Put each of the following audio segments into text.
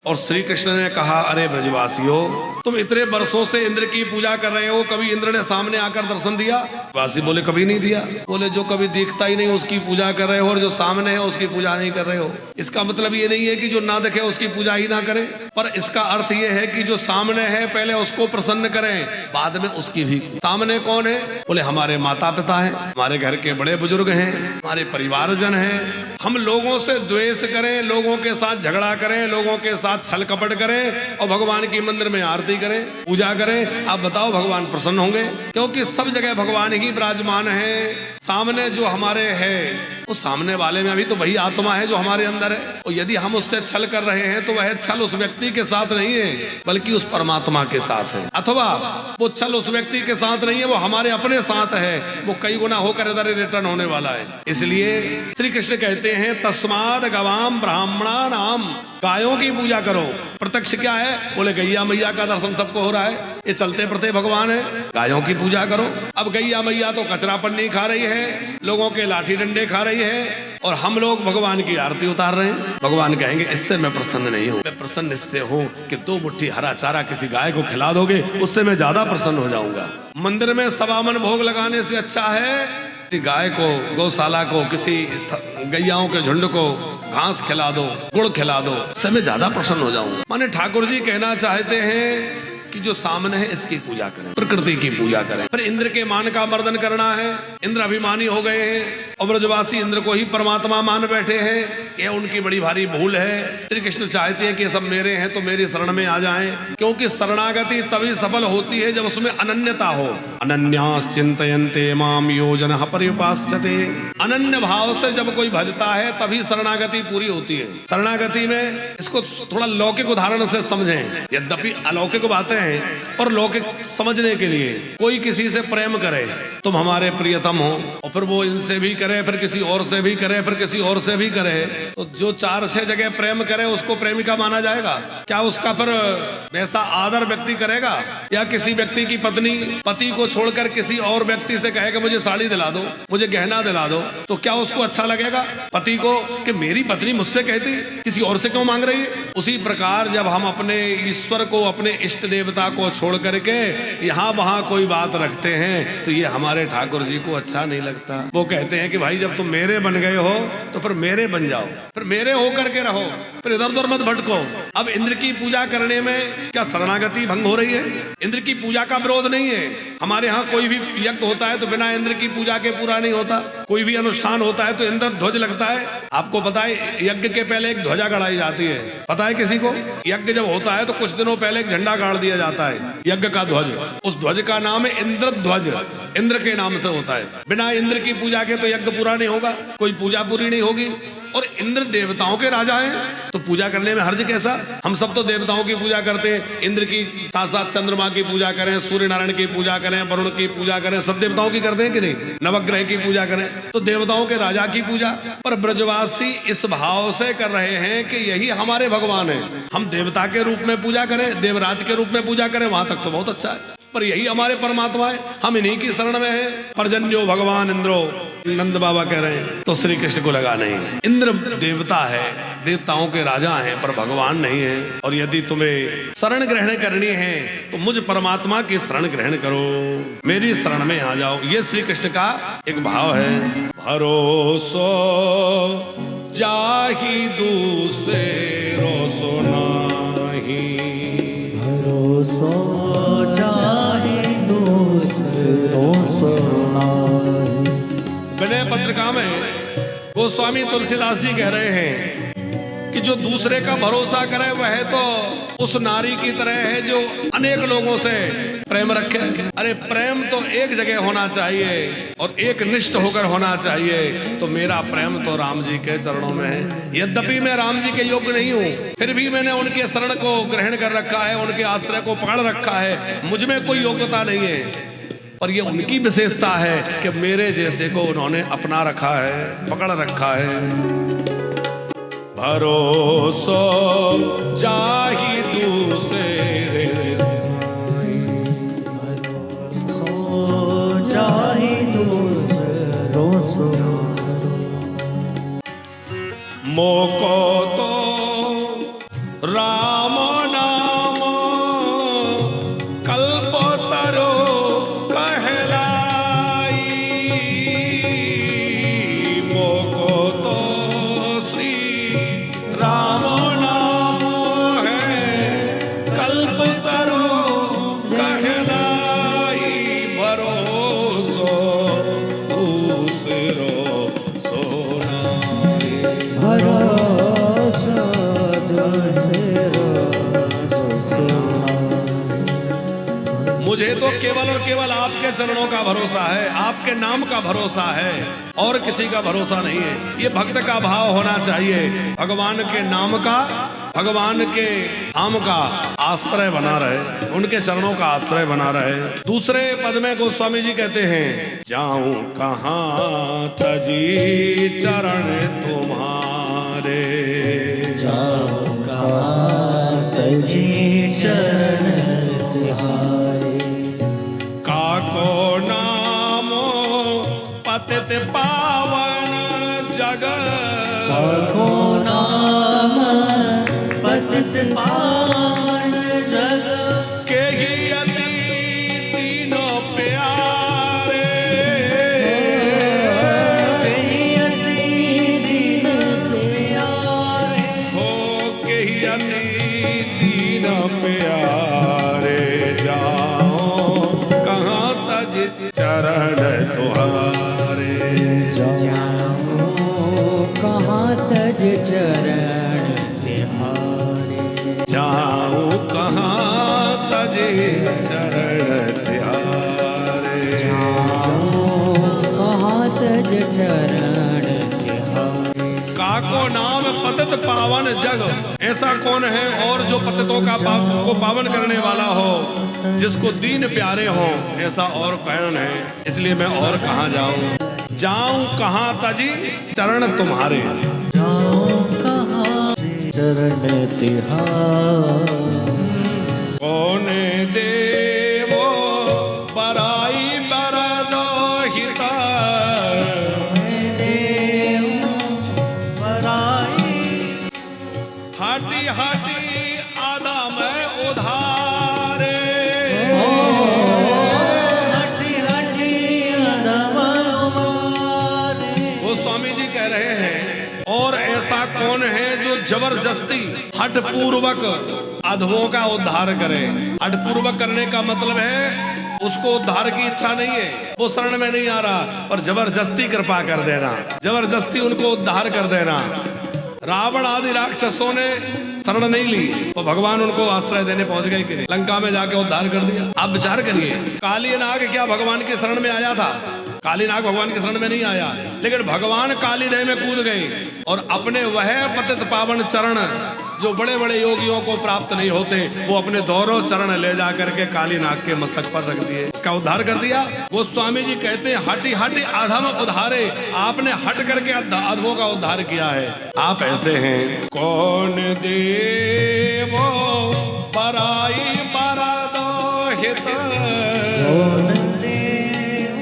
और श्री कृष्ण ने कहा, अरे ब्रजवासियों, तुम इतने वर्षों से इंद्र की पूजा कर रहे हो, कभी इंद्र ने सामने आकर दर्शन दिया? वासी बोले, कभी नहीं दिया। बोले, जो कभी दिखता ही नहीं उसकी पूजा कर रहे हो, और जो सामने है उसकी पूजा नहीं कर रहे हो। इसका मतलब ये नहीं है कि जो ना दिखे उसकी पूजा ही ना करें, पर इसका अर्थ ये है कि जो सामने है पहले उसको प्रसन्न करें, बाद में उसकी भी। सामने कौन है? बोले, हमारे माता पिता हैं, हमारे घर के बड़े बुजुर्ग हैं, हमारे परिवारजन हैं। हम लोगों से द्वेष करें, लोगों के साथ झगड़ा करें, लोगों के साथ छल कपट करें और भगवान की मंदिर में आरती करें, पूजा करें, आप बताओ भगवान प्रसन्न होंगे? क्योंकि सब जगह भगवान ही विराजमान है। सामने जो हमारे है, वो सामने वाले में अभी तो वही आत्मा है जो हमारे अंदर है, और यदि हम उससे छल कर रहे हैं तो वह छल उस व्यक्ति के साथ नहीं है, बल्कि उस परमात्मा के साथ है। अथवा वो छल उस व्यक्ति के साथ नहीं है, वो हमारे अपने साथ है, वो कई गुना होकर इधर रिटर्न होने वाला है। इसलिए श्री कृष्ण कहते हैं, तस्माद गवाम ब्राह्मणा नाम, गायों की पूजा करो। प्रत्यक्ष क्या है? बोले, गैया मैया का दर्शन सबको हो रहा है, ये चलते फिरते भगवान है, गायों की पूजा करो। अब गैया मैया तो कचरा पन्नी खा रही है, लोगों के लाठी डंडे खा रही है, और हम लोग भगवान की आरती उतार रहे हैं। भगवान कहेंगे, इससे मैं प्रसन्न नहीं हूँ। मैं प्रसन्न इससे हूँ कि 2 मुट्ठी हरा चारा किसी गाय को खिला दोगे, उससे मैं ज्यादा प्रसन्न हो जाऊंगा। मंदिर में 1.25 मन भोग लगाने से अच्छा है गाय को, गौशाला को, किसी गैयाओं के झुंड को घास खिला दो, गुड़ खिला दो, उससे मैं ज्यादा प्रसन्न हो जाऊंगा। माने ठाकुर जी कहना चाहते हैं कि जो सामने है इसकी पूजा करें, प्रकृति की पूजा करें। फिर इंद्र के मान का वर्धन करना है। इंद्र अभिमानी हो गए हैं और ब्रजवासी इंद्र को ही परमात्मा मान बैठे हैं, ये उनकी बड़ी भारी भूल है। श्री कृष्ण चाहते हैं कि सब मेरे हैं तो मेरी शरण में आ जाएं, क्योंकि शरणागति तभी सफल होती है जब उसमें अनन्यता हो। अनन्यास चिंतयन्ते माम यो जनः पर्युपास्यते। अनन्य भाव से जब कोई भजता है तभी शरणागति पूरी होती है। शरणागति में इसको थोड़ा लौकिक उदाहरण से समझें, यद्यपि अलौकिक बातें हैं, पर लौकिक समझने के लिए कोई किसी से प्रेम करे, तुम हमारे प्रियतम हो, और फिर वो इनसे भी करे, फिर किसी और से भी करे, फिर किसी और से भी करे, तो जो 4-6 जगह प्रेम करे उसको प्रेमिका माना जाएगा क्या? उसका फिर वैसा आदर व्यक्ति करेगा? या किसी व्यक्ति की पत्नी पति को छोड़कर किसी और व्यक्ति से कहेगा मुझे साड़ी दिला दो, मुझे गहना दिला दो, तो क्या उसको अच्छा लगेगा पति को कि मेरी पत्नी मुझसे कहती किसी और से क्यों मांग रही है? उसी प्रकार जब हम अपने ईश्वर को, अपने इष्ट देवता को छोड़ करके यहाँ वहां कोई बात रखते हैं तो ये हमारे ठाकुर जी को अच्छा नहीं लगता। वो कहते हैं कि भाई जब तुम मेरे बन गए हो तो फिर मेरे बन जाओ, फिर मेरे होकर के रहो, फिर इधर उधर मत भटको। अब इंद्र की पूजा करने में क्या शरणागति भंग हो रही है? इंद्र की पूजा का विरोध नहीं है। हमारे यहाँ कोई भी यज्ञ होता है तो बिना इंद्र की पूजा के पूरा नहीं होता। कोई भी अनुष्ठान होता है तो इंद्र ध्वज लगता है। आपको पता है यज्ञ के पहले एक ध्वजा गड़ाई जाती है, पता है किसी को? यज्ञ जब होता है तो कुछ दिनों पहले एक झंडा गाड़ दिया जाता है, यज्ञ का ध्वज। उस ध्वज का नाम है इंद्र ध्वज, इंद्र के नाम से होता है। बिना इंद्र की पूजा के तो यज्ञ पूरा नहीं होगा, कोई पूजा पूरी नहीं होगी। और इंद्र देवताओं के राजा हैं तो पूजा करने में हर्ज कैसा? हम सब तो देवताओं की पूजा करते हैं, इंद्र की साथ साथ चंद्रमा की पूजा करें, सूर्य नारायण की पूजा करें, वरुण की पूजा करें, सब देवताओं की करते हैं कि नहीं? नवग्रह की पूजा करें, तो देवताओं के राजा की पूजा। पर ब्रजवासी इस भाव से कर रहे हैं कि यही हमारे भगवान है, हम देवता के रूप में पूजा करें, देवराज के रूप में पूजा करें, वहां तक तो बहुत अच्छा है, पर यही हमारे परमात्मा है, हम इन्हीं की शरण में हैं। पर्जन्यो भगवान इंद्रो, नंद बाबा कह रहे हैं। तो श्री कृष्ण को लगा नहीं, इंद्र देवता है, देवताओं के राजा हैं, पर भगवान नहीं है। और यदि तुम्हें शरण ग्रहण करनी है तो मुझ परमात्मा की शरण ग्रहण करो, मेरी शरण में आ जाओ। ये श्री कृष्ण का एक भाव है। भरोसो जाहि दूसरो सुनाहि, भरोसो जाहि दूसरो सुनाहि। विनय पत्रिका में गोस्वामी तुलसीदास जी कह रहे हैं कि जो दूसरे का भरोसा करे वह तो उस नारी की तरह है जो अनेक लोगों से प्रेम रखे। अरे प्रेम तो एक जगह होना चाहिए और एक निष्ठ होकर होना चाहिए। तो मेरा प्रेम तो राम जी के चरणों में है। यद्यपि मैं राम जी के योग्य नहीं हूँ, फिर भी मैंने उनके शरण को ग्रहण कर रखा है, उनके आश्रय को पकड़ रखा है। मुझ में कोई योग्यता नहीं है, और ये उनकी विशेषता है कि मेरे जैसे को उन्होंने अपना रखा है, पकड़ रखा है। भरोसो जाहि दूसरे, भरोसो जाहि दूसरो सुनाहि। मोको तो राम राम नाम कल्पतरो कहलाई, मोको तो श्री राम नाम है कल्पतरो कहलाई, भरोसो दूसरो सोना। भरोसा दूसरो सोना। मुझे तो केवल और केवल आपके चरणों का भरोसा है, आपके नाम का भरोसा है, और किसी का भरोसा नहीं है। ये भक्त का भाव होना चाहिए, भगवान के नाम का, भगवान के धाम का आश्रय बना रहे, उनके चरणों का आश्रय बना रहे। दूसरे पद में गोस्वामी जी कहते हैं, जाऊं कहाँ तजी चरण तुम्हारे, जाऊं कहाँ तजी चरण तुम्हारे, काको नामो पतित पावन जग, काको नाम पतित पावन जग, के ही अति तीनों प्यारे, कहीं अति दीन प्यारे, हो के ही अति तीनों प्यारे, जाओ कहाँ तज चरण तुम्हारे, जाऊं कहाँ तज चरण तुम्हारे, जाऊं कहाँ तज चरण तुम्हारे, जाऊं कहाँ तज चरण तुम्हारे, काको नाम पतित पावन जग, ऐसा कौन है और जो पतितों का पाप को पावन करने वाला हो, जिसको दीन प्यारे हो, ऐसा और कौन है। इसलिए मैं और कहाँ जाऊं, जाऊं कहाँ तजी चरण तुम्हारे, जाऊं कहाँ चरण तिहारे, कौन देवो बराई बरदो हिता, हाटी हाटी आदा मैं उधारे, हटी हटी अधम उमारे, वो स्वामी जी कह रहे हैं, और ऐसा कौन है जो जबरदस्ती हठ पूर्वक अधमों का उद्धार करे। हठ पूर्वक करने का मतलब है उसको उद्धार की इच्छा नहीं है, वो शरण में नहीं आ रहा, और जबरदस्ती कृपा कर देना, जबरदस्ती उनको उद्धार कर देना। रावण आदि राक्षसों ने शरण नहीं ली तो भगवान उनको आश्रय देने पहुंच गए कि नहीं, लंका में जाके उद्धार कर दिया। आप विचार करिए, काली नाग क्या भगवान की शरण में आया था? काली नाग भगवान की शरण में नहीं आया, लेकिन भगवान कालीदेह में कूद गए और अपने वह पतित पावन चरण जो बड़े बड़े योगियों को प्राप्त नहीं होते, वो अपने दोनों चरण ले जा करके काली नाग के मस्तक पर रख दिए, उसका उद्धार कर दिया। वो स्वामी जी कहते हैं, हटी हटी अधम उद्धारे, आपने हट करके अधमों का उद्धार किया है। आप ऐसे हैं, कौन देवो बराई बरदो हित, कौन देव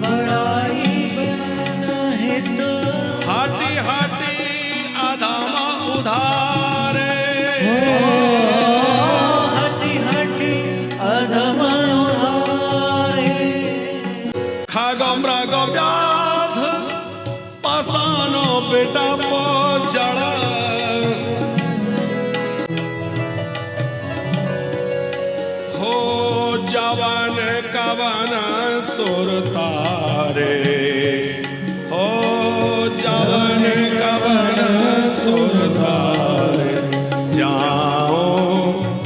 बड़ाई बरद हित, हाटी हाटी अधम उधारे, हटी हटी अधम उधारे, खग मृग व्याध पाषाणो बेटा पो जड़, हो जवन कवन सुर तारे, हो जवन कवन सुर तारे, जाओ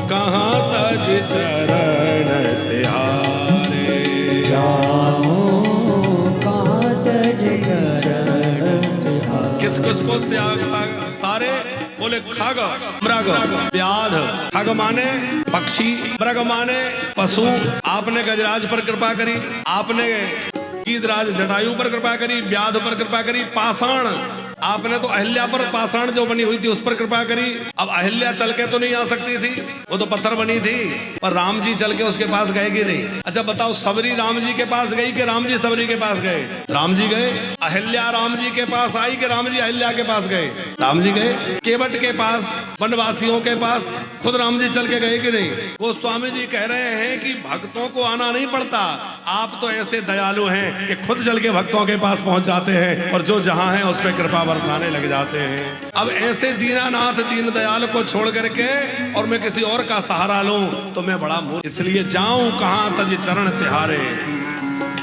कहाँ तज चरण तिहारे, जाऊं कहाँ तज चरण तिहारे। किस किस को त्याग तारे? बोले खग मृग व्याध, खग माने पक्षी, मृग माने पशु। आपने गजराज पर कृपा करी, आपने गीधराज जटायु पर कृपा करी, व्याध पर कृपा करी, पाषाण आपने तो अहिल्या पर पाषाण जो बनी हुई थी उस पर कृपा करी। अब अहिल्या चल के तो नहीं आ सकती थी, वो तो पत्थर बनी थी, पर राम जी चल के उसके पास गए कि नहीं? अच्छा बताओ, सबरी राम जी के पास गई कि राम जी सबरी के पास गए? राम जी गए। अहिल्या राम जी के पास आई कि राम जी अहिल्या के पास गए? राम जी गए। केवट के पास, वनवासियों के पास खुद राम जी चल के गए कि नहीं? वो स्वामी जी कह रहे हैं कि भक्तों को आना नहीं पड़ता, आप तो ऐसे दयालु हैं कि खुद चल के भक्तों के पास पहुंच जाते हैं और जो जहां है उस पर कृपा बरसाने लग जाते हैं। अब ऐसे दीनानाथ दीन दयाल को छोड़ करके और मैं किसी और का सहारा लूं तो मैं बड़ा मूर्ख, इसलिए जाऊं कहां तज चरण तिहारे।